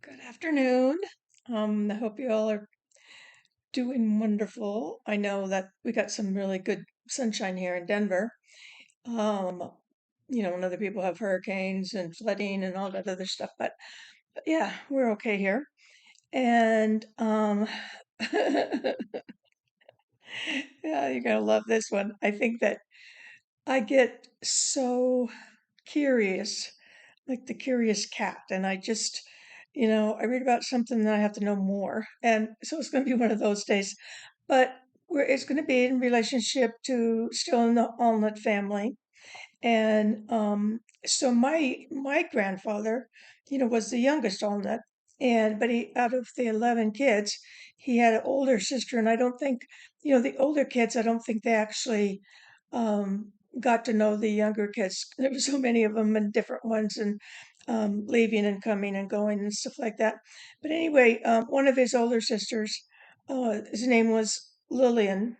Good afternoon. I hope you all are doing wonderful. I know that we got some really good sunshine here in Denver. Um, and other people have hurricanes and flooding and all that other stuff, but yeah, we're okay here. And yeah, you're gonna love this one. I think that I get so curious, like the curious cat, and I read about something and I have to know more. And so it's going to be one of those days, but it's going to be in relationship to still in the ALLNUTT family. And so my grandfather, was the youngest ALLNUTT, and but he out of the 11 kids, he had an older sister, and I don't think, the older kids, I don't think they actually got to know the younger kids. There were so many of them and different ones, and leaving and coming and going and stuff like that. But anyway, one of his older sisters, his name was Lillian,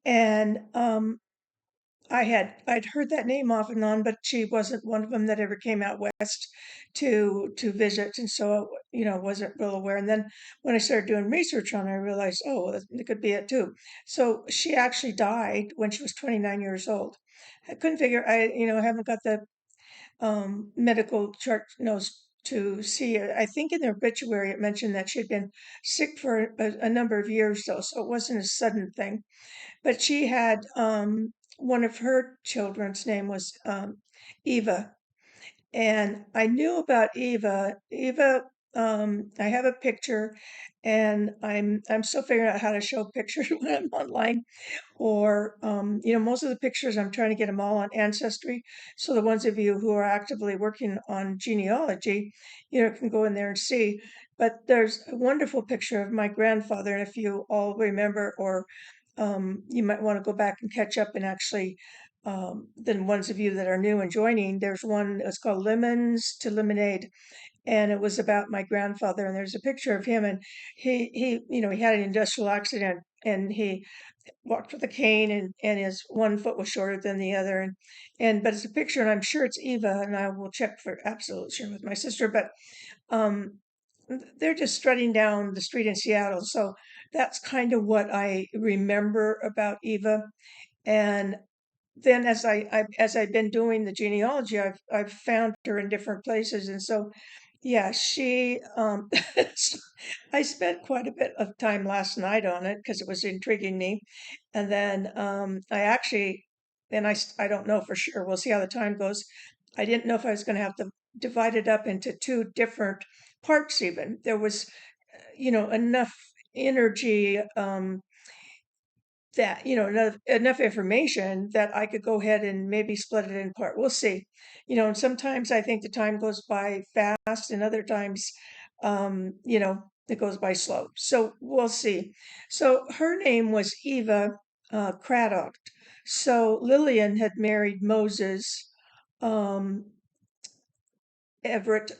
and I'd heard that name off and on, but she wasn't one of them that ever came out west to visit, and so wasn't real aware. And then when I started doing research on her, I realized, oh, well, it could be it too. So she actually died when she was 29 years old. I couldn't figure. Haven't got the medical chart notes to see it. I think in the obituary it mentioned that she'd been sick for a number of years, though, so it wasn't a sudden thing. But she had one of her children's name was Eva, and I knew about Eva. I have a picture, and I'm still figuring out how to show pictures when I'm online. Or most of the pictures I'm trying to get them all on Ancestry. So the ones of you who are actively working on genealogy, can go in there and see. But there's a wonderful picture of my grandfather, and if you all remember, or you might want to go back and catch up and actually, then ones of you that are new and joining, there's one, it's called Lemons to Lemonade, and it was about my grandfather, and there's a picture of him, and he had an industrial accident, and he walked with a cane, and his one foot was shorter than the other, and but it's a picture, and I'm sure it's Eva, and I will check for absolute sure with my sister, but um they're just strutting down the street in Seattle. So that's kind of what I remember about Eva. And then as I've been doing the genealogy, I've found her in different places. And so yeah, she I spent quite a bit of time last night on it because it was intriguing me. And then I actually, I don't know for sure. We'll see how the time goes. I didn't know if I was going to have to divide it up into two different parts even. There was, enough energy, that, enough information that I could go ahead and maybe split it in part. We'll see. And sometimes I think the time goes by fast, and other times, it goes by slow. So we'll see. So her name was Eva Craddock. So Lillian had married Moses um, Everett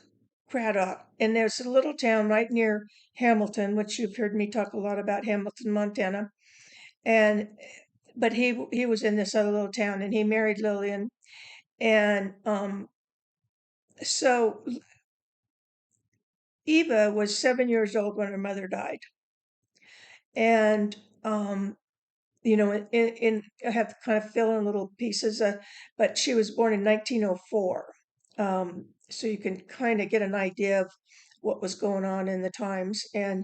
Craddock, and there's a little town right near Hamilton, which you've heard me talk a lot about, Hamilton, Montana. And but he was in this other little town, and he married Lillian. And so Eva was 7 years old when her mother died. And I have to kind of fill in little pieces, but she was born in 1904. So you can kind of get an idea of what was going on in the times. And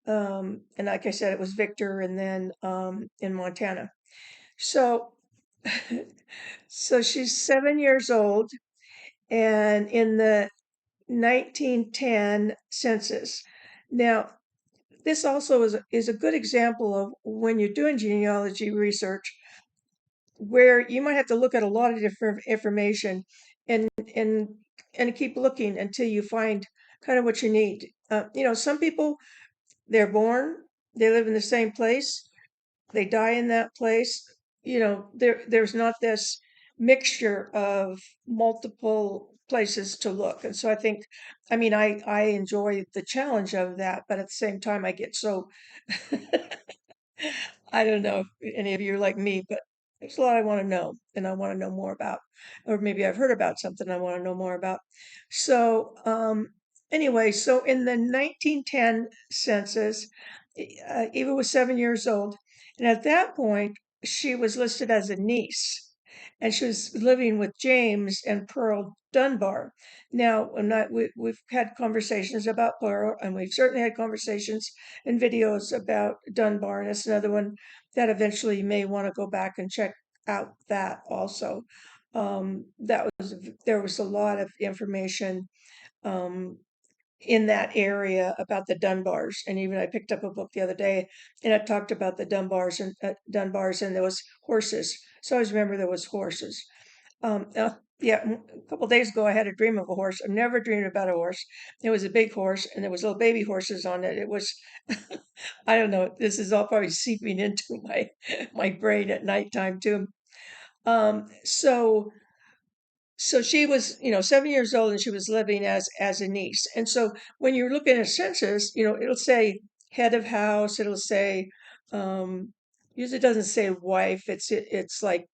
like I said, it was Victor, and then in Montana. So so she's 7 years old, and in the 1910 census. Now, this also is a good example of when you're doing genealogy research, where you might have to look at a lot of different information, and and and keep looking until you find kind of what you need. Some people, they're born, they live in the same place, they die in that place. There's not this mixture of multiple places to look. And so I enjoy the challenge of that, but at the same time I get so I don't know if any of you are like me, but there's a lot I want to know and I want to know more about, or maybe I've heard about something I want to know more about. So, anyway, so in the 1910 census, Eva was 7 years old. And at that point, she was listed as a niece and she was living with James and Pearl Dunbar. Now, we've had conversations about Pearl, and we've certainly had conversations and videos about Dunbar, and it's another one that eventually you may want to go back and check out that also. There was a lot of information um, in that area about the Dunbars, and even I picked up a book the other day, and it talked about the Dunbars, and there was horses. So I always remember there was horses. Yeah, a couple days ago I had a dream of a horse. I've never dreamed about a horse. It was a big horse, and there was little baby horses on it. It was, I don't know. This is all probably seeping into my brain at nighttime too. Um, so so she was, 7 years old, and she was living as a niece. And so when you're looking at a census, it'll say head of house. It'll say, um, usually it doesn't say wife. It's like,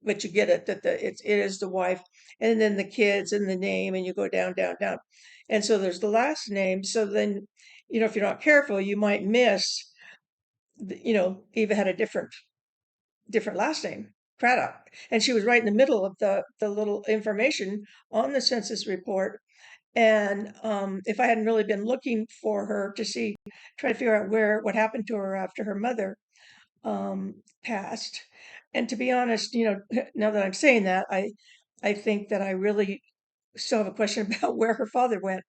but you get it that it is the wife, and then the kids and the name, and you go down, down, down, and so there's the last name. So then, if you're not careful, you might miss. Eva had a different last name, Craddock. And she was right in the middle of the little information on the census report. And if I hadn't really been looking for her to see, try to figure out what happened to her after her mother passed. And to be honest, now that I'm saying that, I think that I really still have a question about where her father went.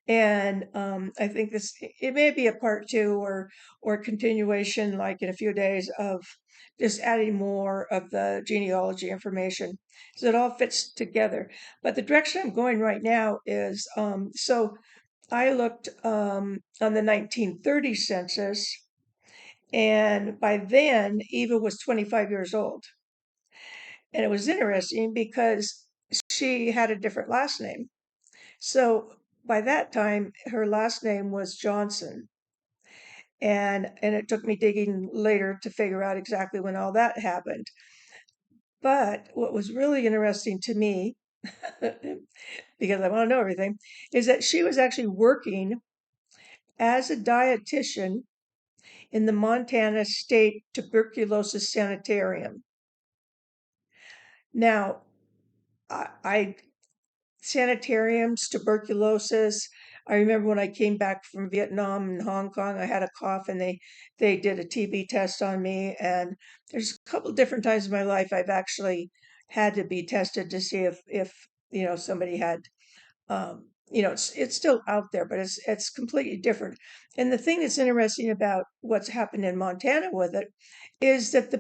And I think it may be a part two or continuation, like in a few days, of just adding more of the genealogy information, so it all fits together. But the direction I'm going right now is so I looked on the 1930 census, and by then Eva was 25 years old, and it was interesting because she had a different last name. So by that time, her last name was Johnson. And it took me digging later to figure out exactly when all that happened. But what was really interesting to me, because I want to know everything, is that she was actually working as a dietitian in the Montana State Tuberculosis Sanitarium. Now, I sanitariums, tuberculosis. I remember when I came back from Vietnam and Hong Kong, I had a cough, and they did a TB test on me. And there's a couple different times in my life I've actually had to be tested to see if somebody had it's still out there, but it's completely different. And the thing that's interesting about what's happened in Montana with it is that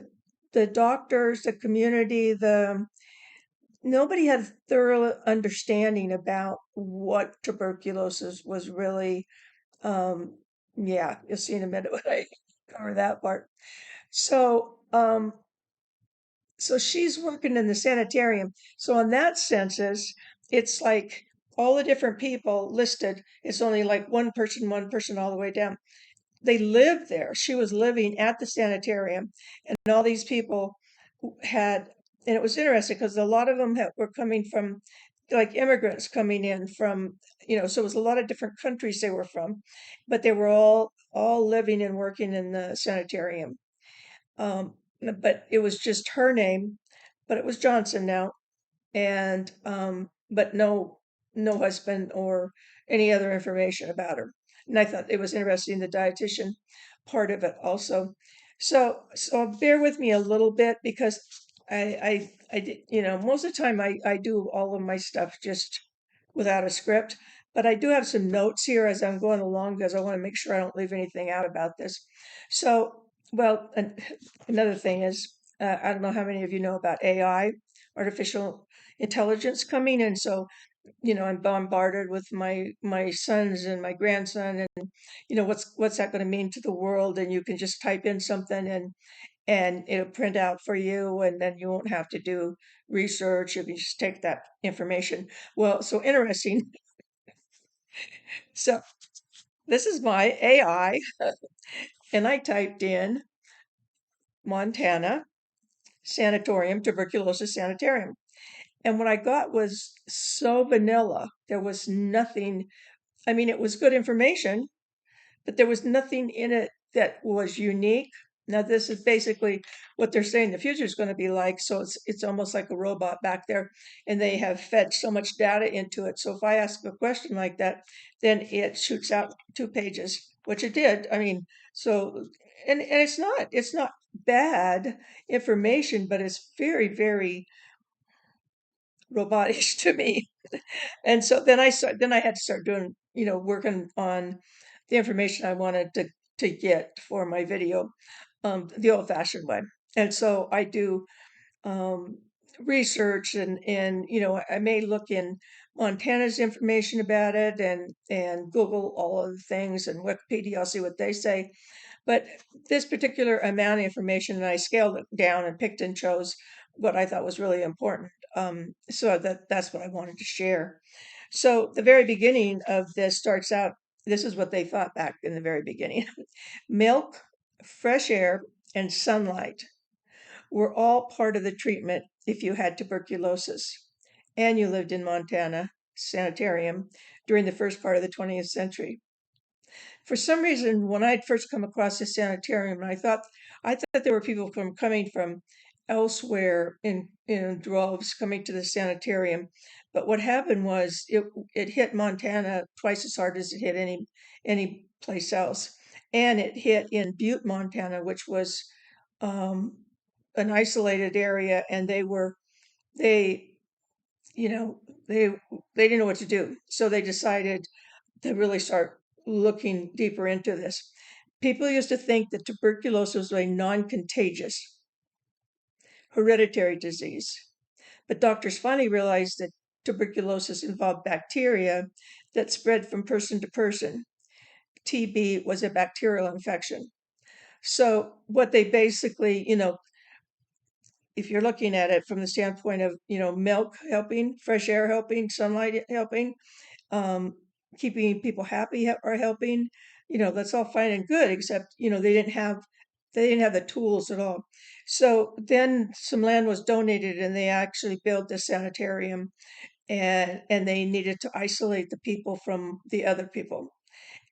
the doctors, the community, the nobody had thorough understanding about what tuberculosis was really. Um, yeah, you'll see in a minute when I cover that part. So, so she's working in the sanitarium. So on that census, it's like all the different people listed. It's only like one person all the way down. They lived there. She was living at the sanitarium, and all these people had, and it was interesting because a lot of them were coming from, like immigrants coming in from, so it was a lot of different countries they were from, but they were all living and working in the sanitarium. But it was just her name, but it was Johnson now, and but no husband or any other information about her. And I thought it was interesting, the dietitian part of it also. So bear with me a little bit, because I did, most of the time I do all of my stuff just without a script, but I do have some notes here as I'm going along, because I want to make sure I don't leave anything out about this. So, well, another thing is, I don't know how many of you know about AI, artificial intelligence coming. And so, I'm bombarded with my sons and my grandson, and what's that going to mean to the world? And you can just type in something, and it'll print out for you, and then you won't have to do research. You can just take that information. Well, so interesting. So this is my AI, and I typed in Montana, Sanatorium, Tuberculosis Sanitarium. And what I got was so vanilla. There was nothing, I mean, it was good information, but there was nothing in it that was unique. Now, this is basically what they're saying the future is going to be like. So it's almost like a robot back there, and they have fed so much data into it. So if I ask a question like that, then it shoots out 2 pages, which it did. I mean, so and it's not bad information, but it's very, very robotic to me. And so then I had to start doing, working on the information I wanted to get for my video, the old-fashioned way. And so I do um, research, and I may look in Montana's information about it, and Google all of the things, and Wikipedia. I'll see what they say. But this particular amount of information, and I scaled it down and picked and chose what I thought was really important. So that's what I wanted to share. So the very beginning of this starts out, this is what they thought back in the very beginning. Milk, fresh air, and sunlight were all part of the treatment if you had tuberculosis and you lived in Montana, Sanitarium, during the first part of the 20th century. For some reason, when I'd first come across the Sanitarium, I thought there were people coming from elsewhere in droves coming to the Sanitarium. But what happened was it hit Montana twice as hard as it hit any place else. And it hit in Butte, Montana, which was um, an isolated area, and they you know they didn't know what to do, so they decided to really start looking deeper into this. People used to think that tuberculosis was a non-contagious hereditary disease, but doctors finally realized that tuberculosis involved bacteria that spread from person to person. TB was a bacterial infection. So what they basically, if you're looking at it from the standpoint of, milk helping, fresh air helping, sunlight helping, um, keeping people happy or helping, that's all fine and good, except, they didn't have the tools at all. So then some land was donated, and they actually built the sanitarium, and they needed to isolate the people from the other people.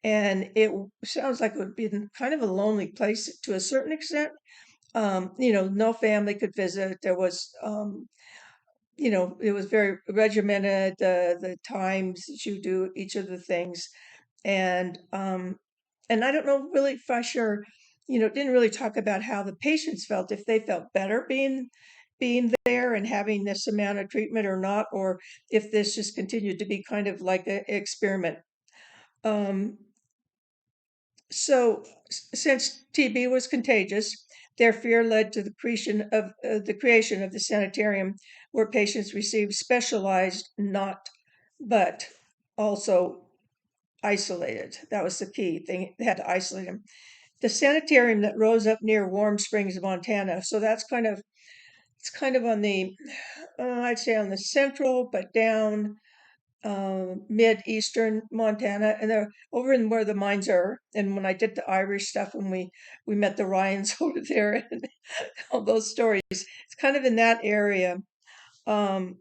And it sounds like it would be kind of a lonely place to a certain extent. No family could visit. There was, it was very regimented, the times that you do each of the things. And I don't know really if I sure, didn't really talk about how the patients felt, if they felt better being there and having this amount of treatment or not, or if this just continued to be kind of like an experiment. Um, so, since TB was contagious, their fear led to the creation of the sanitarium, where patients received specialized, not but also isolated. That was the key thing. They had to isolate them. The sanitarium that rose up near Warm Springs, Montana. So it's kind of on the, I'd say on the central, but down mid-eastern Montana, and they're over in where the mines are. And when I did the Irish stuff, when we met the Ryans over there, and all those stories, it's kind of in that area. Um,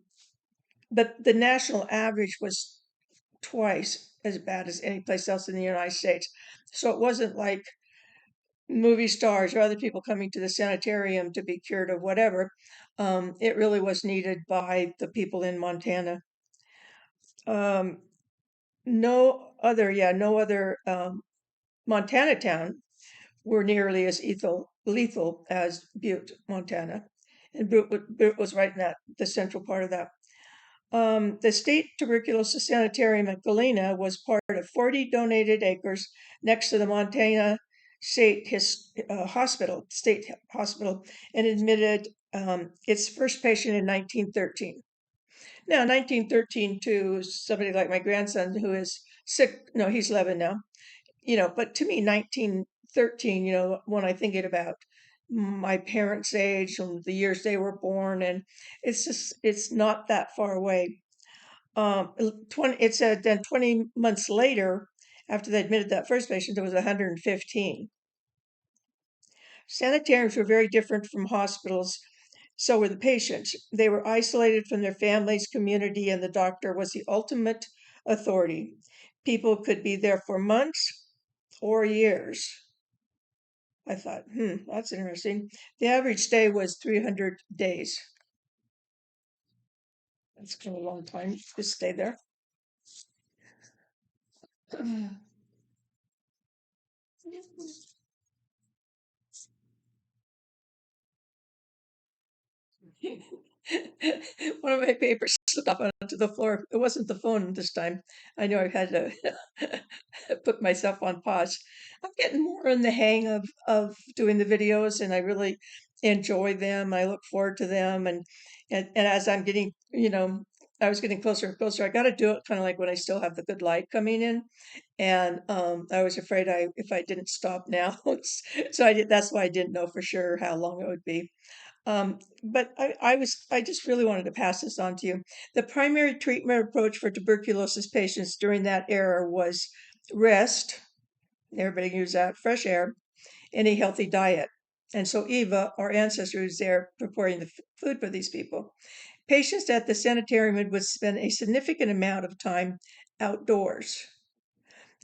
but the national average was twice as bad as any place else in the United States. So it wasn't like movie stars or other people coming to the sanitarium to be cured of whatever. It really was needed by the people in Montana. Um, no other Montana town were nearly as lethal as Butte, Montana. And Butte was right in the central part of that. The State Tuberculosis Sanitarium at Galena was part of 40 donated acres next to the Montana State Hospital, and admitted its first patient in 1913. Now, 1913 to somebody like my grandson who is sick, no, he's 11 now, but to me, 1913, when I think it about my parents' age and the years they were born, and it's not that far away. 20, it said then 20 months later, after they admitted that first patient, there was 115. Sanitariums were very different from hospitals. So were the patients. They were isolated from their families, community, and the doctor was the ultimate authority. People could be there for months or years. I thought, that's interesting. The average stay was 300 days. That's kind of a long time to stay there. One of my papers slipped off onto the floor. It wasn't the phone this time. I know I had to put myself on pause. I'm getting more in the hang of doing the videos, and I really enjoy them. I look forward to them, and as I'm getting, I was getting closer and closer. I got to do it kind of like when I still have the good light coming in, and I was afraid if I didn't stop now, so I did. That's why I didn't know for sure how long it would be. But I just really wanted to pass this on to you. The primary treatment approach for tuberculosis patients during that era was rest. Everybody used that, fresh air, and a healthy diet. And so Eva, our ancestor, was there preparing the food for these people. Patients at the sanitarium would spend a significant amount of time outdoors.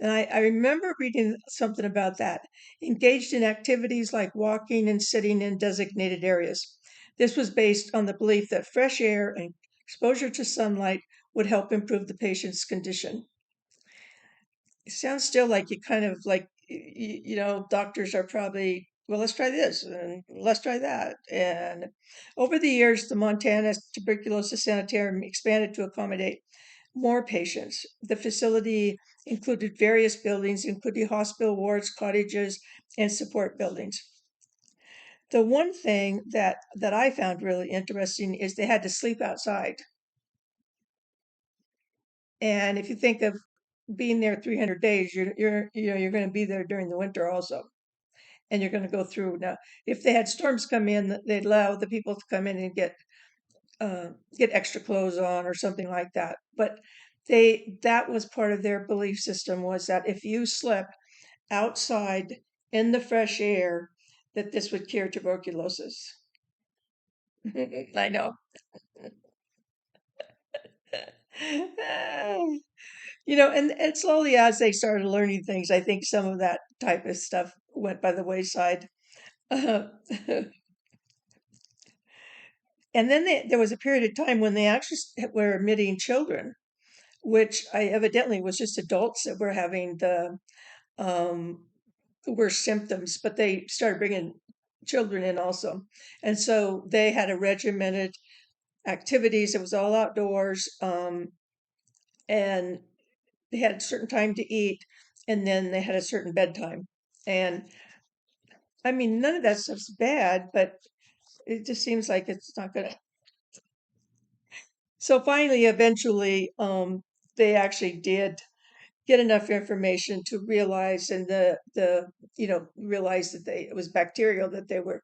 And I remember reading something about that. Engaged in activities like walking and sitting in designated areas. This was based on the belief that fresh air and exposure to sunlight would help improve the patient's condition. It sounds still like you kind of like, doctors are probably, well, let's try this and let's try that. And over the years, the Montana Tuberculosis Sanitarium expanded to accommodate more patients. The facility included various buildings, including hospital wards, cottages, and support buildings. The one thing that I found really interesting is they had to sleep outside. And if you think of being there 300 days, you're going to be there during the winter also, and you're going to go through. Now, if they had storms come in, they'd allow the people to come in and get extra clothes on or something like that. But that was part of their belief system, was that if you slept outside in the fresh air, that this would cure tuberculosis. I know. And slowly as they started learning things, I think some of that type of stuff went by the wayside. And then there was a period of time when they actually were admitting children, which I evidently was just adults that were having the um, worst symptoms, but they started bringing children in also. And so they had a regimented activities. It was all outdoors. And they had a certain time to eat, and then they had a certain bedtime. And I mean, none of that stuff's bad, but it just seems like it's not gonna. So finally, eventually, they actually did get enough information to realize, and realize that it was bacterial, that they were,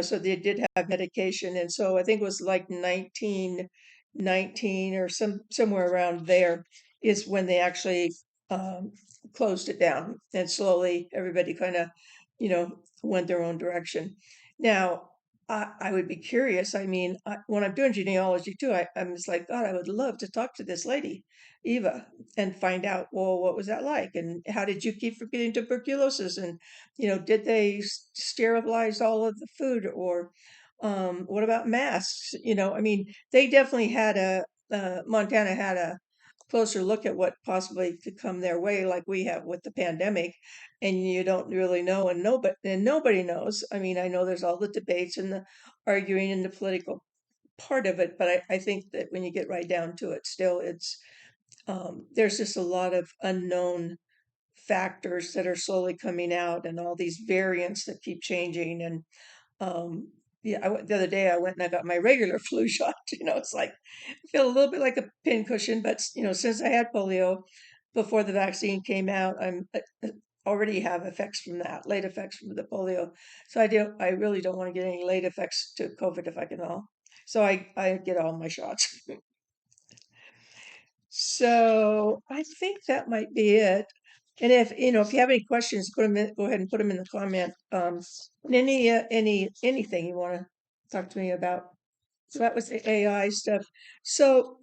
so they did have medication. And so I think it was like 1919 or somewhere around there is when they actually um, closed it down, and slowly everybody kind of, went their own direction. Now, I would be curious. I mean, when I'm doing genealogy too, I'm just like, God, I would love to talk to this lady, Eva, and find out, well, what was that like? And how did you keep from getting tuberculosis? And, did they sterilize all of the food? Or what about masks? I mean, they definitely had Montana had a closer look at what possibly could come their way, like we have with the pandemic, and you don't really know, and nobody knows. I mean, I know there's all the debates and the arguing and the political part of it, but I think that when you get right down to it, still there's just a lot of unknown factors that are slowly coming out, and all these variants that keep changing. And um, yeah, the other day I went and I got my regular flu shot. It's like I feel a little bit like a pincushion, but since I had polio before the vaccine came out, already have effects from that, late effects from the polio. So I really don't want to get any late effects to COVID if I can all. So I get all my shots. So I think that might be it. And if you have any questions, go ahead and put them in the comment. Anything you want to. talk to me about. So that was the AI stuff. So,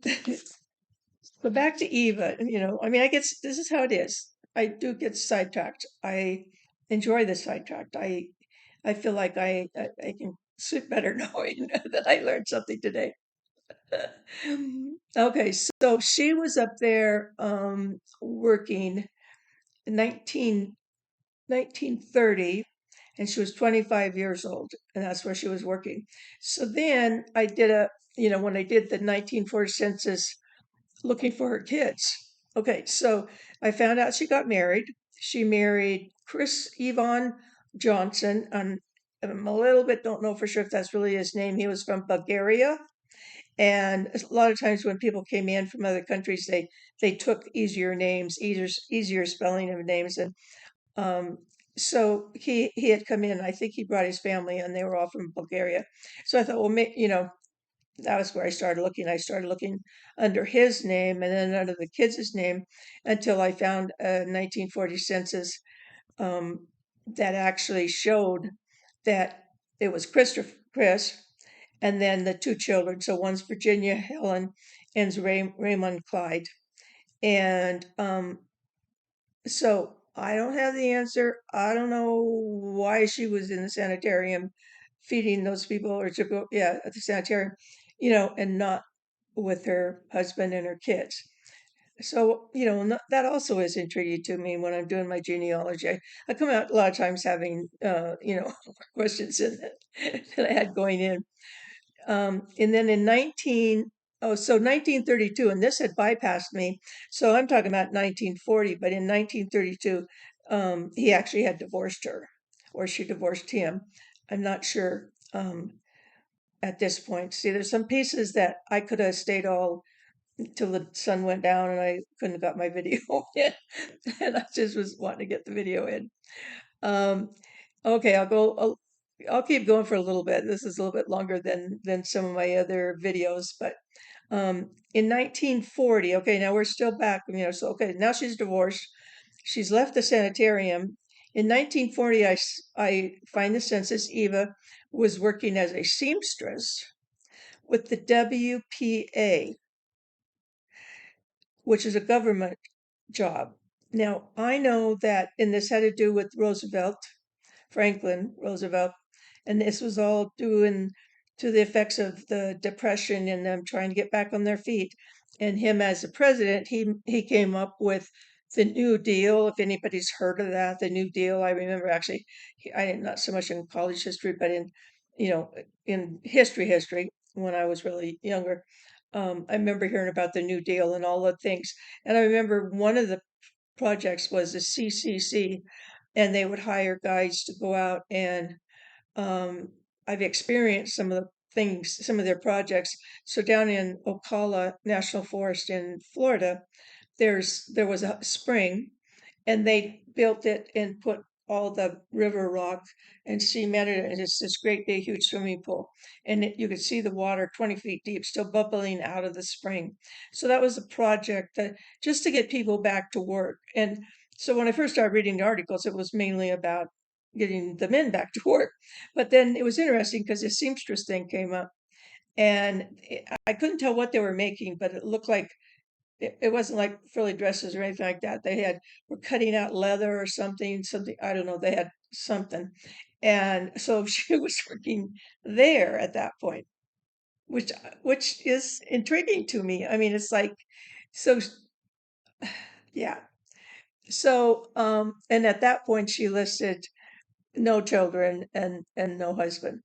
but back to Eva, I mean, I guess this is how it is. I do get sidetracked. I enjoy the sidetracked. I feel like I can sleep better knowing that I learned something today. Okay, so she was up there working in 1930, and she was 25 years old, and that's where she was working. So then I did when I did the 1940 census looking for her kids. Okay, so I found out she got married. She married Chris Yvonne Johnson, and I'm a little bit don't know for sure if that's really his name. He was from Bulgaria, and a lot of times when people came in from other countries, they took easier names, easier spelling of names, and um, so he had come in. I think he brought his family, and they were all from Bulgaria. So I thought, well, that was where I started looking. I started looking under his name and then under the kids' name until I found a 1940 census um, that actually showed that it was Chris, and then the two children. So one's Virginia Helen, and Raymond Clyde. And so I don't have the answer. I don't know why she was in the sanitarium feeding those people, or to go, yeah, at the sanitarium, and not with her husband and her kids. So, that also is intriguing to me when I'm doing my genealogy. I come out a lot of times having, questions in it that I had going in. And then in 1932, and this had bypassed me. So I'm talking about 1940, but in 1932, he actually had divorced her, or she divorced him. I'm not sure at this point. See, there's some pieces that I could have stayed all till the sun went down and I couldn't have got my video in. And I just was wanting to get the video in. Um, okay, I'll keep going for a little bit. This is a little bit longer than some of my other videos, but in 1940, okay, now we're still back, so okay, now she's divorced. She's left the sanitarium. In 1940, I find the census. Eva was working as a seamstress with the WPA, which is a government job. Now, I know that, and this had to do with Franklin Roosevelt, and this was all due to the effects of the Depression and them trying to get back on their feet. And him as the president, he came up with the New Deal. If anybody's heard of that, the New Deal, I remember actually, I not so much in college history, but you know, in history when I was really younger. I remember hearing about the New Deal and all the things. And I remember one of the projects was the CCC, and they would hire guides to go out and um, I've experienced some of the things, some of their projects. So down in Ocala National Forest in Florida, there was a spring, and they built it and put all the river rock and cemented it, and it's this great big huge swimming pool, and you could see the water 20 feet deep still bubbling out of the spring. So that was a project that just to get people back to work. And so when I first started reading the articles, it was mainly about getting the men back to work. But then it was interesting because the seamstress thing came up, and I couldn't tell what they were making, but it looked like it wasn't like frilly dresses or anything like that. Were cutting out leather or something, I don't know, they had something. And so she was working there at that point, which is intriguing to me. I mean, it's like, so yeah. So and at that point she listed no children and no husband.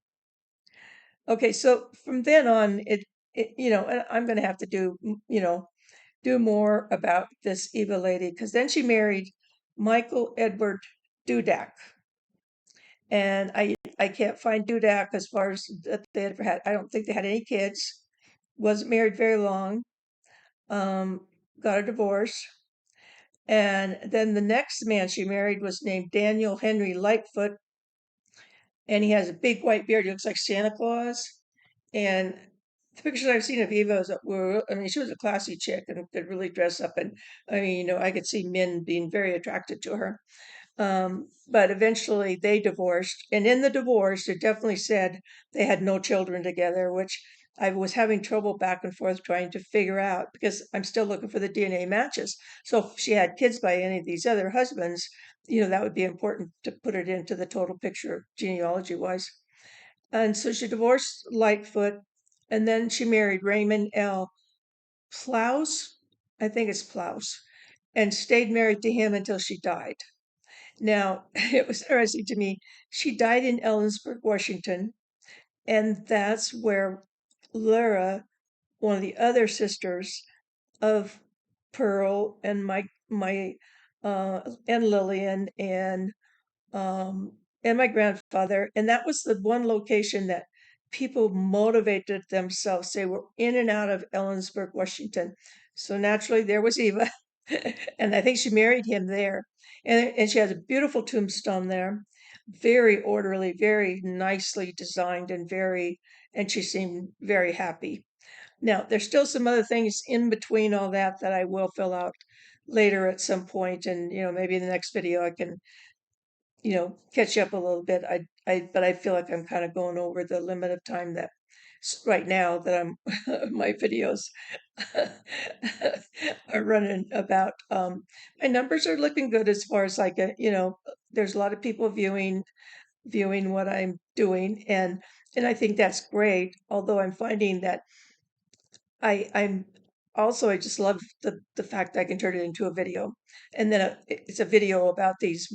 Okay, so from then on, and I'm going to have to do more about this Eva lady, because then she married Michael Edward Dudak, and I can't find Dudak as far as that they ever had. I don't think they had any kids. Wasn't married very long. Um, got a divorce, and then the next man she married was named Daniel Henry Lightfoot, and he has a big white beard. He looks like Santa Claus. And the pictures I've seen of Eva I mean, she was a classy chick and could really dress up. And I mean, I could see men being very attracted to her. But eventually they divorced. And in the divorce, it definitely said they had no children together, which I was having trouble back and forth trying to figure out because I'm still looking for the DNA matches. So if she had kids by any of these other husbands, that would be important to put it into the total picture genealogy wise. And so she divorced Lightfoot and then she married Raymond L. Plows. I think it's Plows, and stayed married to him until she died. Now, it was interesting to me. She died in Ellensburg, Washington, and that's where Laura, one of the other sisters of Pearl and my and Lillian um, and my grandfather, and that was the one location that people motivated themselves. They were in and out of Ellensburg, Washington. So naturally, there was Eva, and I think she married him there. And she has a beautiful tombstone there, very orderly, very nicely designed, and she seemed very happy. Now, there's still some other things in between all that that I will fill out later at some point, and maybe in the next video I can catch up a little bit. But I feel like I'm kind of going over the limit of time that right now that I'm my videos are running about. My numbers are looking good as far as like there's a lot of people viewing what I'm doing, and I think that's great. Although I'm finding that I'm also I just love the fact that I can turn it into a video, and then it's a video about these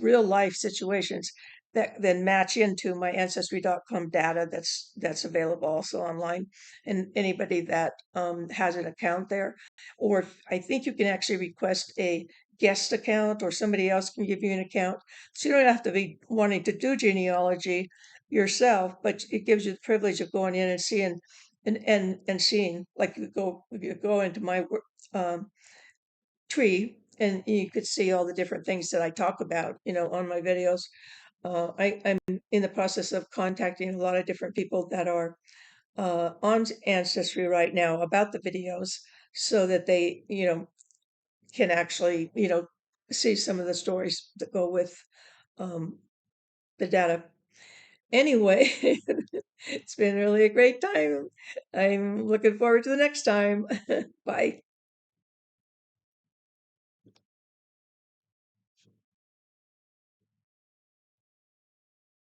real life situations that then match into my ancestry.com data that's available also online, and anybody that has an account there, or I think you can actually request a guest account or somebody else can give you an account, so you don't have to be wanting to do genealogy yourself, but it gives you the privilege of going in and seeing and seeing, like you go into my um, tree and you could see all the different things that I talk about, on my videos. I'm in the process of contacting a lot of different people that are on Ancestry right now about the videos so that they, can actually, see some of the stories that go with um, the data. Anyway, it's been really a great time. I'm looking forward to the next time. Bye.